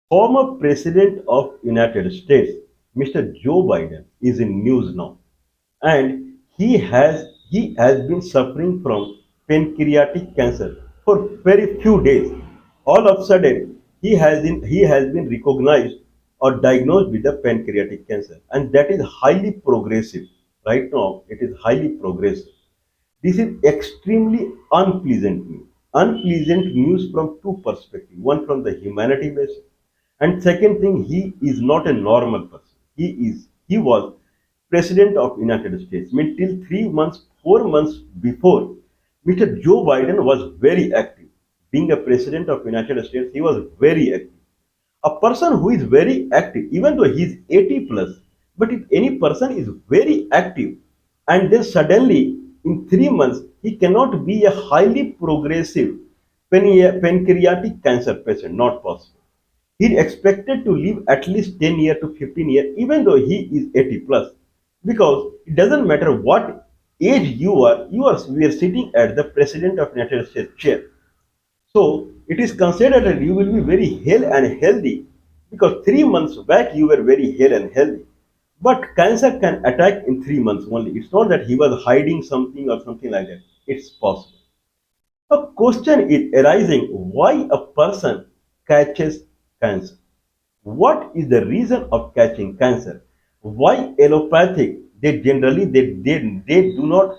Former President of United States, Mr. Joe Biden, is in news now, and he has been suffering from pancreatic cancer for very few days. All of a sudden, he has been recognized or diagnosed with the pancreatic cancer, and that is highly progressive. Right now, it is highly progressive. This is extremely unpleasant news. Unpleasant news from two perspectives. One from the humanity basis, and second thing, he is not a normal person. He was president of United States. I mean, till 3 months, 4 months before, Mr. Joe Biden was very active. Being a president of United States, he was very active. A person who is very active, even though he is 80 plus, but if any person is very active and then suddenly in 3 months he cannot be a highly progressive pancreatic cancer patient, not possible. He is expected to live at least 10 years to 15 years, even though he is 80 plus, because it doesn't matter what age we are sitting at the president of United States chair. So it is considered that you will be very hale and healthy, because 3 months back you were very hale and healthy. But cancer can attack in 3 months only. It's not that he was hiding something or something like that. It's possible. A question is arising, why a person catches cancer? What is the reason of catching cancer? Why allopathic? They do not.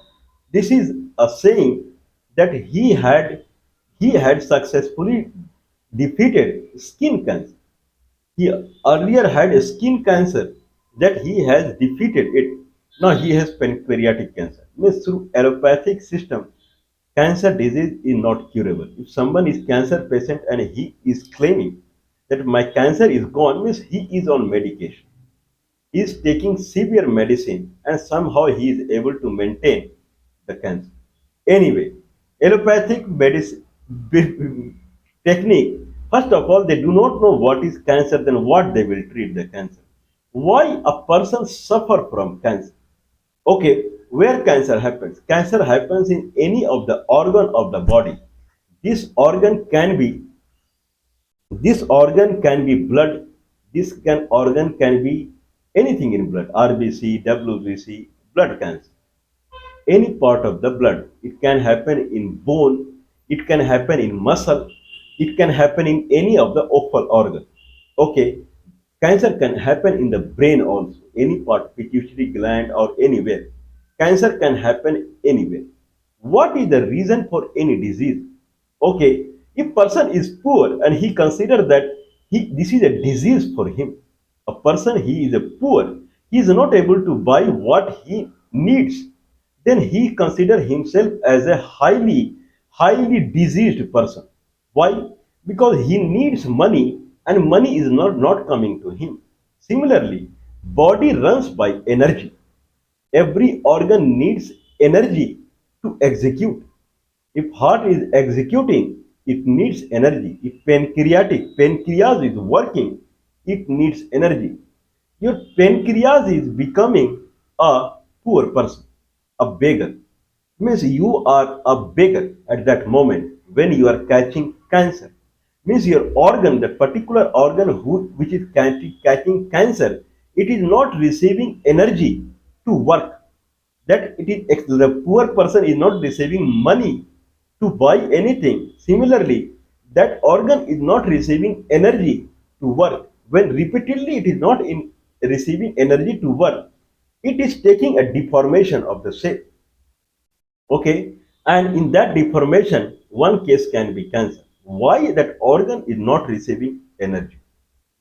This is a saying that he had successfully defeated skin cancer. He earlier had a skin cancer that he has defeated it. Now he has pancreatic cancer. Means through allopathic system, cancer disease is not curable. If someone is cancer patient and he is claiming that my cancer is gone, means he is on medication. He is taking severe medicine and somehow he is able to maintain the cancer. Anyway, allopathic medicine technique, first of all, they do not know what is cancer, then what they will treat the cancer. Why a person suffer from cancer? Okay, where cancer happens? Cancer happens in any of the organ of the body. This organ can be this organ can be blood. Organ can be anything in blood. RBC, WBC, blood cancer. Any part of the blood. It can happen in bone. It can happen in muscle. It can happen in any of the awful organ. Okay, cancer can happen in the brain also, any part, pituitary gland or anywhere. Cancer can happen anywhere. What is the reason for any disease? Okay, if person is poor and he consider that this is a disease for him, a person he is a poor, he is not able to buy what he needs, then he consider himself as a highly diseased person. Why? Because he needs money and money is not coming to him. Similarly, body runs by energy. Every organ needs energy to execute. If heart is executing, it needs energy. If pancreas is working, it needs energy. Your pancreas is becoming a poor person, a beggar. Means you are a beggar at that moment when you are catching cancer. Means your organ, that particular organ which is catching cancer, it is not receiving energy to work. That it is the poor person is not receiving money to buy anything. Similarly, that organ is not receiving energy to work. When repeatedly it is not in receiving energy to work, it is taking a deformation of the shape. Okay, and in that deformation, one case can be cancer. Why that organ is not receiving energy?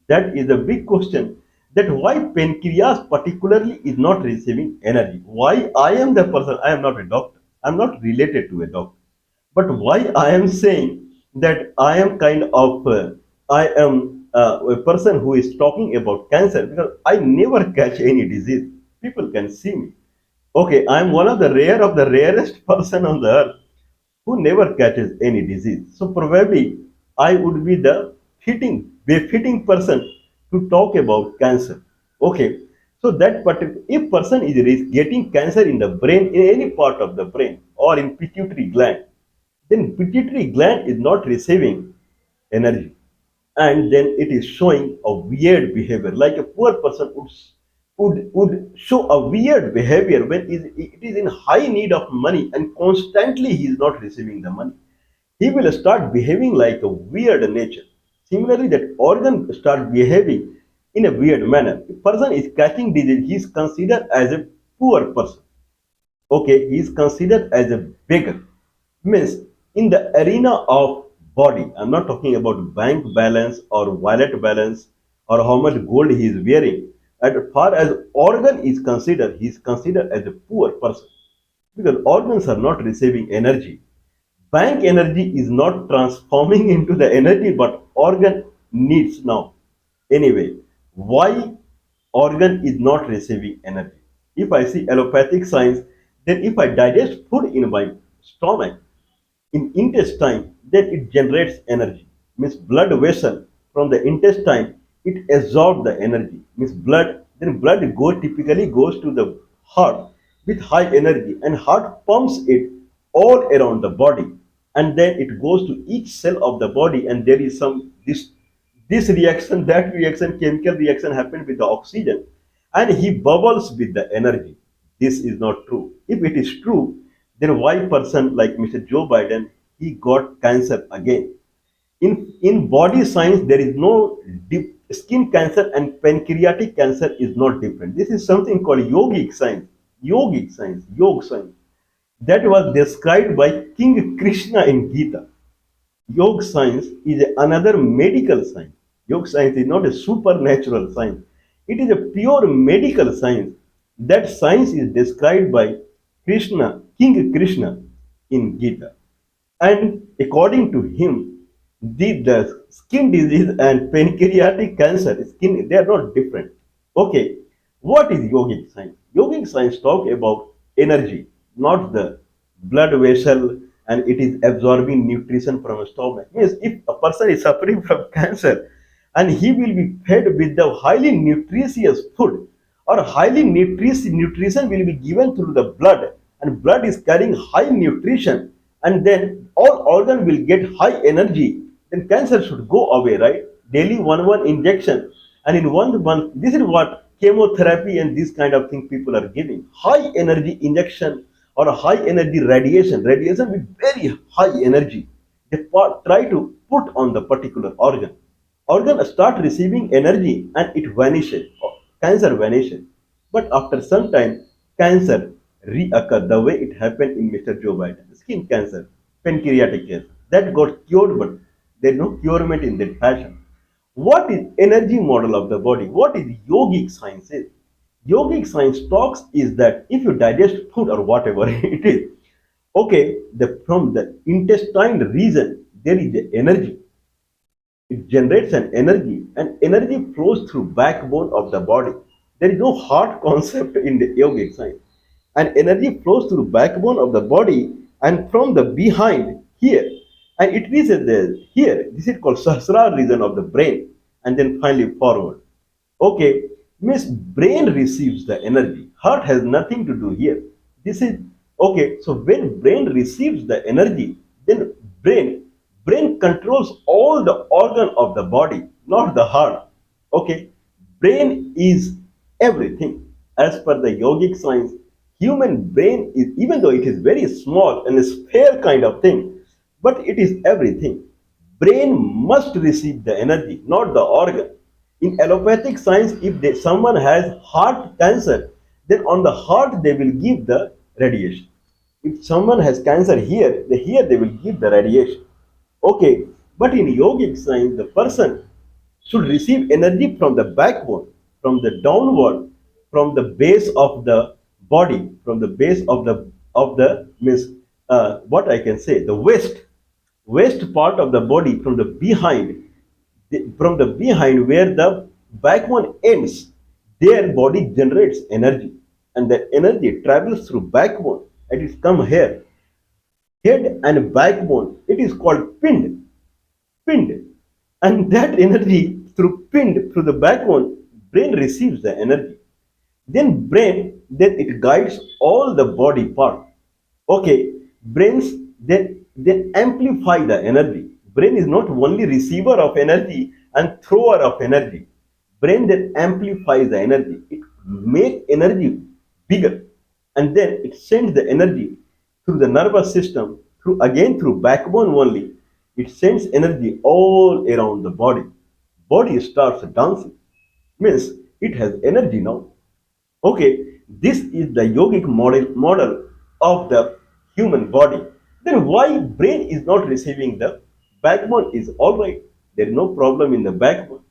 That is a big question. That why pancreas particularly is not receiving energy. Why I am the person? I am not a doctor. I am not related to a doctor. But why I am saying that I am I am a person who is talking about cancer, because I never catch any disease. People can see me. Okay, I am one of the rarest person on the earth who never catches any disease. So probably I would be the befitting person to talk about cancer. Okay, so that particular if person is getting cancer in the brain, in any part of the brain or in pituitary gland, then pituitary gland is not receiving energy, and then it is showing a weird behavior, like a poor person would show a weird behavior when it is in high need of money and constantly he is not receiving the money. He will start behaving like a weird nature. Similarly, that organ start behaving in a weird manner. If person is catching disease, he is considered as a poor person. Okay, he is considered as a beggar. Means in the arena of body, I'm not talking about bank balance or wallet balance or how much gold he is wearing. As far as organ is considered, he is considered as a poor person because organs are not receiving energy. Bank energy is not transforming into the energy but organ needs now. Anyway, why organ is not receiving energy? If I see allopathic science, then if I digest food in my stomach, in intestine, then it generates energy. Means blood vessel from the intestine, it absorbs the energy. Means blood, then blood typically goes to the heart with high energy, and heart pumps it all around the body, and then it goes to each cell of the body, and there is some this reaction, that reaction, chemical reaction happened with the oxygen, and he bubbles with the energy. This is not true. If it is true, then why person like Mr. Joe Biden, he got cancer again? In body science, there is no skin cancer and pancreatic cancer is not different. This is something called yogic science, yoga science. That was described by King Krishna in Gita. Yoga science is another medical science. Yoga science is not a supernatural science. It is a pure medical science. That science is described by Krishna, King Krishna in Gita. And according to him, the skin disease and pancreatic cancer, skin, they are not different. Okay, what is yogic science? Yogic science talk about energy, not the blood vessel, and it is absorbing nutrition from a stomach. Means if a person is suffering from cancer and he will be fed with the highly nutritious food or highly nutrition will be given through the blood, and blood is carrying high nutrition, and then all organ will get high energy, then cancer should go away, right? Daily one injection, and in 1 month, this is what chemotherapy and this kind of thing people are giving. High energy injection or a high energy radiation with very high energy. They try to put on the particular organ. Organ start receiving energy and it vanishes. Cancer vanishes. But after some time, cancer reoccur the way it happened in Mr. Joe Biden. Skin cancer, pancreatic cancer. That got cured, but there is no curement in that fashion. What is energy model of the body? What is yogic science is? Yogic science talks is that if you digest food or whatever it is, okay, from the intestine region there is the energy. It generates an energy, and energy flows through backbone of the body. There is no heart concept in the yogic science. And energy flows through backbone of the body and from the behind here. And it reaches there here. This is called Sahasrara region of the brain. And then finally forward. Okay, means brain receives the energy. Heart has nothing to do here. This is okay. So when brain receives the energy, then brain controls all the organ of the body, not the heart. Okay, brain is everything. As per the yogic science, human brain is, even though it is very small and a sphere kind of thing, but it is everything. Brain must receive the energy, not the organ. In allopathic science, if someone has heart cancer, then on the heart they will give the radiation. If someone has cancer here, here they will give the radiation. Okay, but in yogic science, the person should receive energy from the backbone, from the downward, from the base of the body, from the base of the means what I can say, the waist part of the body, from the behind, from the behind where the backbone ends, their body generates energy, and the energy travels through backbone and it come here, head and backbone. It is called pind, and that energy through pind through the backbone, brain receives the energy. Then it guides all the body part. Okay, brains then amplify the energy. Brain is not only receiver of energy and thrower of energy. Brain then amplifies the energy. It makes energy bigger, and then it sends the energy through the nervous system, through again through backbone only. It sends energy all around the body. Body starts dancing. Means it has energy now. Okay, this is the yogic model of the human body. Then why brain is not receiving the backbone is all right. There is no problem in the backbone.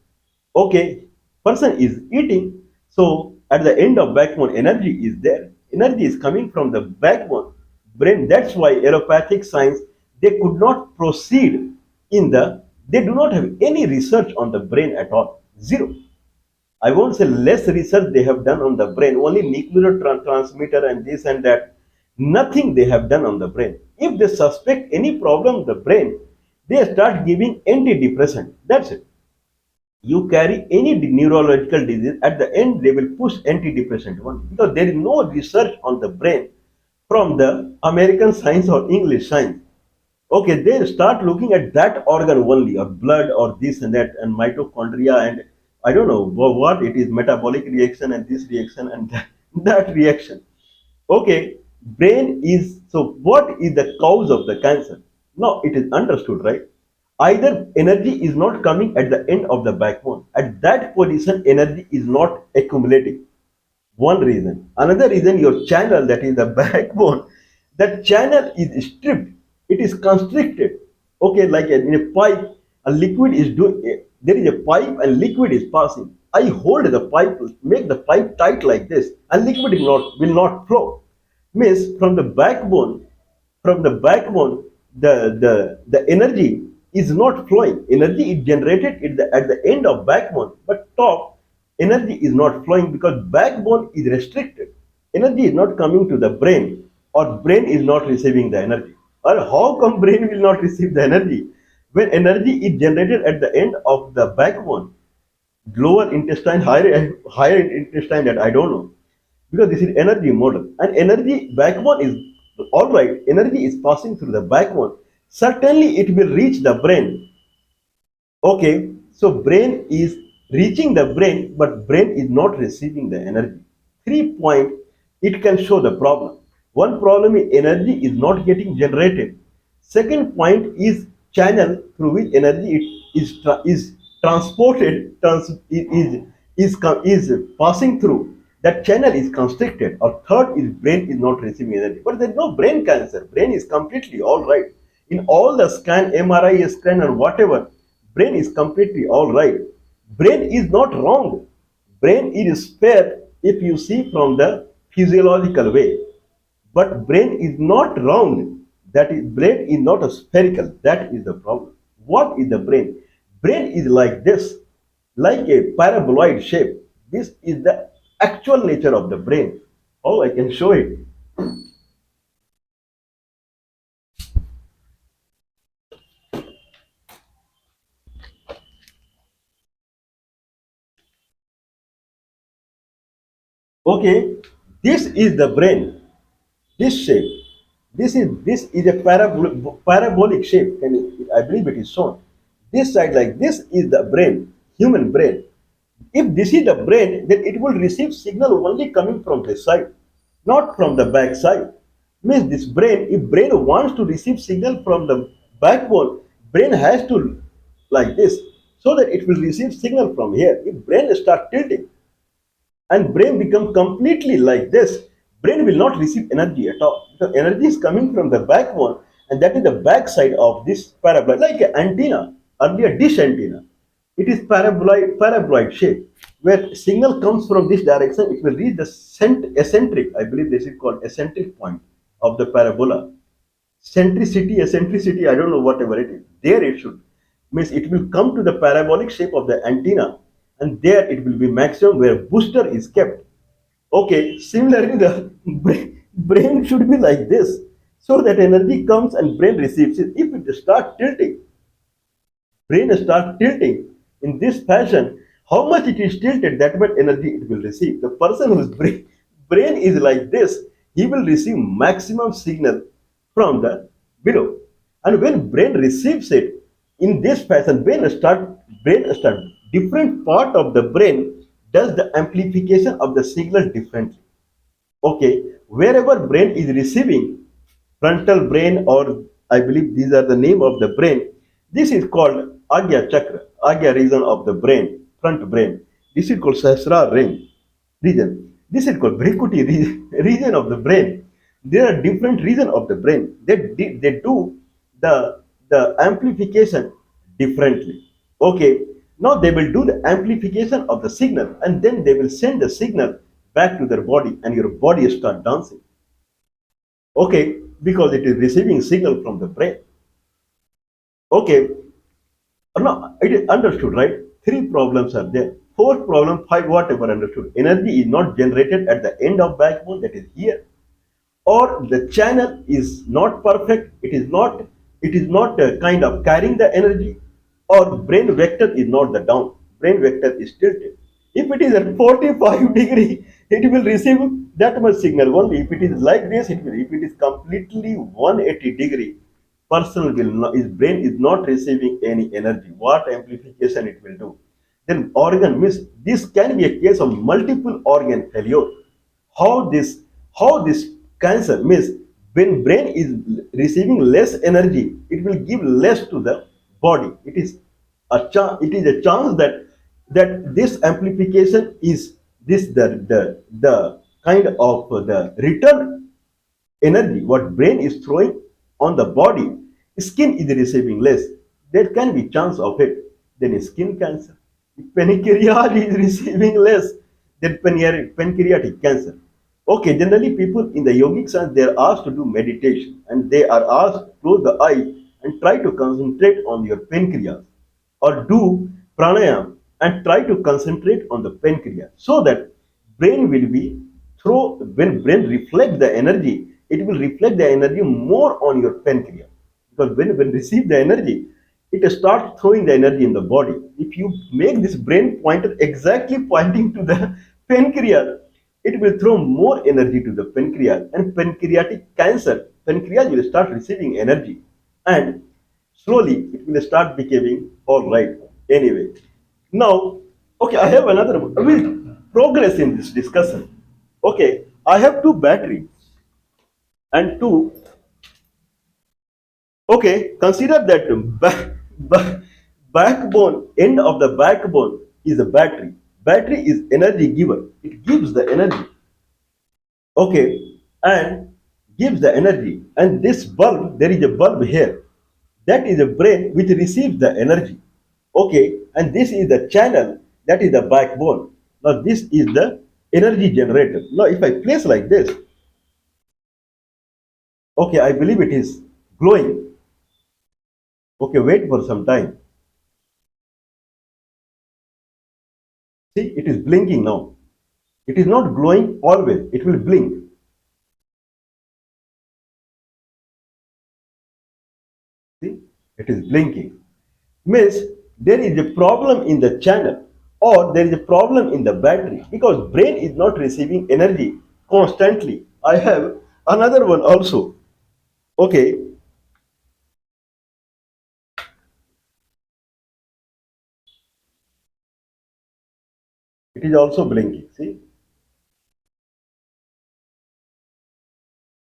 Okay, person is eating, so at the end of backbone, energy is there. Energy is coming from the backbone, brain. That's why allopathic science they could not proceed in the. They do not have any research on the brain at all. Zero. I won't say less research they have done on the brain, only nuclear transmitter and this and that. Nothing they have done on the brain. If they suspect any problem in the brain, they start giving antidepressant. That's it. You carry any neurological disease, at the end they will push antidepressant one because there is no research on the brain from the American science or English science. Okay, they start looking at that organ only, or blood, or this and that, and mitochondria, and I don't know what it is, metabolic reaction, and this reaction, and that reaction. Okay, brain is so. What is the cause of the cancer? Now it is understood, right? Either energy is not coming at the end of the backbone. At that position, energy is not accumulating. One reason. Another reason, your channel, that is the backbone, that channel is stripped. It is constricted. Okay, like in a pipe, a liquid is doing. There is a pipe and liquid is passing. I hold the pipe, make the pipe tight like this, and liquid will not flow. Means from the backbone, the energy is not flowing. Energy is generated at the end of backbone, but top energy is not flowing because backbone is restricted. Energy is not coming to the brain, or brain is not receiving the energy. Or how come brain will not receive the energy? When energy is generated at the end of the backbone, lower intestine, higher intestine, that I don't know, because this is energy model, and energy backbone is all right. Energy is passing through the backbone. Certainly, it will reach the brain. Okay, so brain is reaching the brain, but brain is not receiving the energy. 3 point, it can show the problem. One problem is energy is not getting generated. Second point is channel through which energy is transported, is passing through. That channel is constricted. Or third is brain is not receiving energy. But there is no brain cancer. Brain is completely all right. In all the scan, MRI scan, and whatever, brain is completely all right. Brain is not wrong. Brain is fair if you see from the physiological way. But brain is not round. That is, brain is not a spherical. That is the problem. What is the brain? Brain is like this, like a paraboloid shape. This is the actual nature of the brain. Oh, I can show it. Okay, this is the brain. This shape. This is a parabolic shape. I believe it is shown. This side, like this, is the brain, human brain. If this is the brain, then it will receive signal only coming from this side, not from the back side. Means this brain, if brain wants to receive signal from the backbone, brain has to like this, so that it will receive signal from here. If brain start tilting, and brain become completely like this, brain will not receive energy at all, because energy is coming from the backbone, and that is the back side of this paraboloid, like an antenna, earlier dish antenna. It is paraboloid shape, where signal comes from this direction, it will reach the eccentric, I believe this is called eccentric point of the parabola. Centricity, eccentricity, I don't know, whatever it is, there it should, means it will come to the parabolic shape of the antenna, and there it will be maximum where booster is kept. Okay, similarly, the brain should be like this, so that energy comes and brain receives it. If it start tilting, brain start tilting in this fashion, how much it is tilted, that much energy it will receive. The person whose brain is like this, he will receive maximum signal from the below. And when brain receives it in this fashion, brain start different part of the brain does the amplification of the signal differently. Okay, wherever brain is receiving, frontal brain, or I believe these are the name of the brain, this is called agya chakra, agya region of the brain, front brain. This is called sahasrara region. This is called bhrikuti region of the brain. There are different region of the brain. They do the amplification differently. Okay, now they will do the amplification of the signal, and then they will send the signal back to their body, and your body start dancing. Okay, because it is receiving signal from the brain. Okay, now it is understood, right? Three problems are there. Fourth problem, five, whatever understood. Energy is not generated at the end of backbone, that is here, or the channel is not perfect. It is not kind of carrying the energy, or brain vector is not the down. Brain vector is tilted. If it is at 45 degree, it will receive that much signal only. If it is like this, it will. If it is completely 180 degree, person will not, his brain is not receiving any energy. What amplification it will do? Then organ means this can be a case of multiple organ failure. How this how this cancer means when brain is receiving less energy, it will give less to the body. It is a chance that this amplification is this the kind of the return energy what brain is throwing on the body. Skin is receiving less, there can be chance of it. Then skin cancer. Pancreas is receiving less, then pancreatic cancer. Okay, generally people in the yogic sense, they are asked to do meditation, and they are asked to close the eye and try to concentrate on your pancreas, or do pranayam and try to concentrate on the pancreas, so that brain will be throw when brain reflect the energy, it will reflect the energy more on your pancreas. Because when receive the energy, it starts throwing the energy in the body. If you make this brain pointer exactly pointing to the pancreas, it will throw more energy to the pancreas, and pancreatic cancer, pancreas will start receiving energy, and slowly it will start becoming all right. Anyway, now, okay, I have another one. I will progress in this discussion. Okay, I have two batteries and two. Okay, consider that backbone, end of the backbone is a battery. Battery is energy giver. It gives the energy. Okay, and gives the energy. And this bulb, there is a bulb here. That is a brain which receives the energy. Okay, and this is the channel, that is the backbone. Now this is the energy generator. Now if I place like this, okay, I believe it is glowing. Okay, wait for some time. See, it is blinking now. It is not glowing always, it will blink. See, it is blinking. Means there is a problem in the channel, or there is a problem in the battery, because brain is not receiving energy constantly. I have another one also. Okay, it is also blinking. See,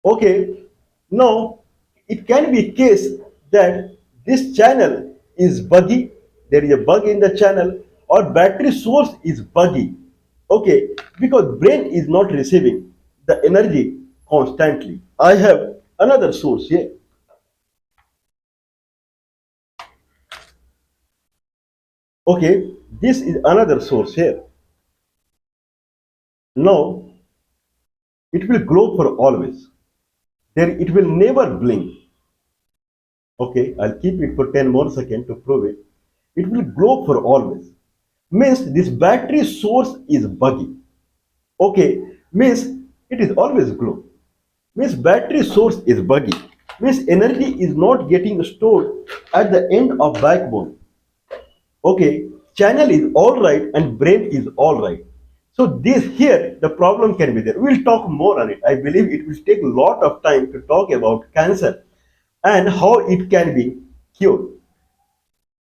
okay, now it can be a case that this channel is buggy, there is a bug in the channel, or battery source is buggy. Okay, because brain is not receiving the energy constantly. I have another source here. Okay, this is another source here. Now it will glow for always. There it will never blink. Okay, I'll keep it for 10 more seconds to prove it. It will glow for always. Means this battery source is buggy. Okay, means it is always glow. Means battery source is buggy. Means energy is not getting stored at the end of backbone. Okay, channel is all right and brain is all right. So this here the problem can be there. We'll talk more on it. I believe it will take a lot of time to talk about cancer and how it can be cured.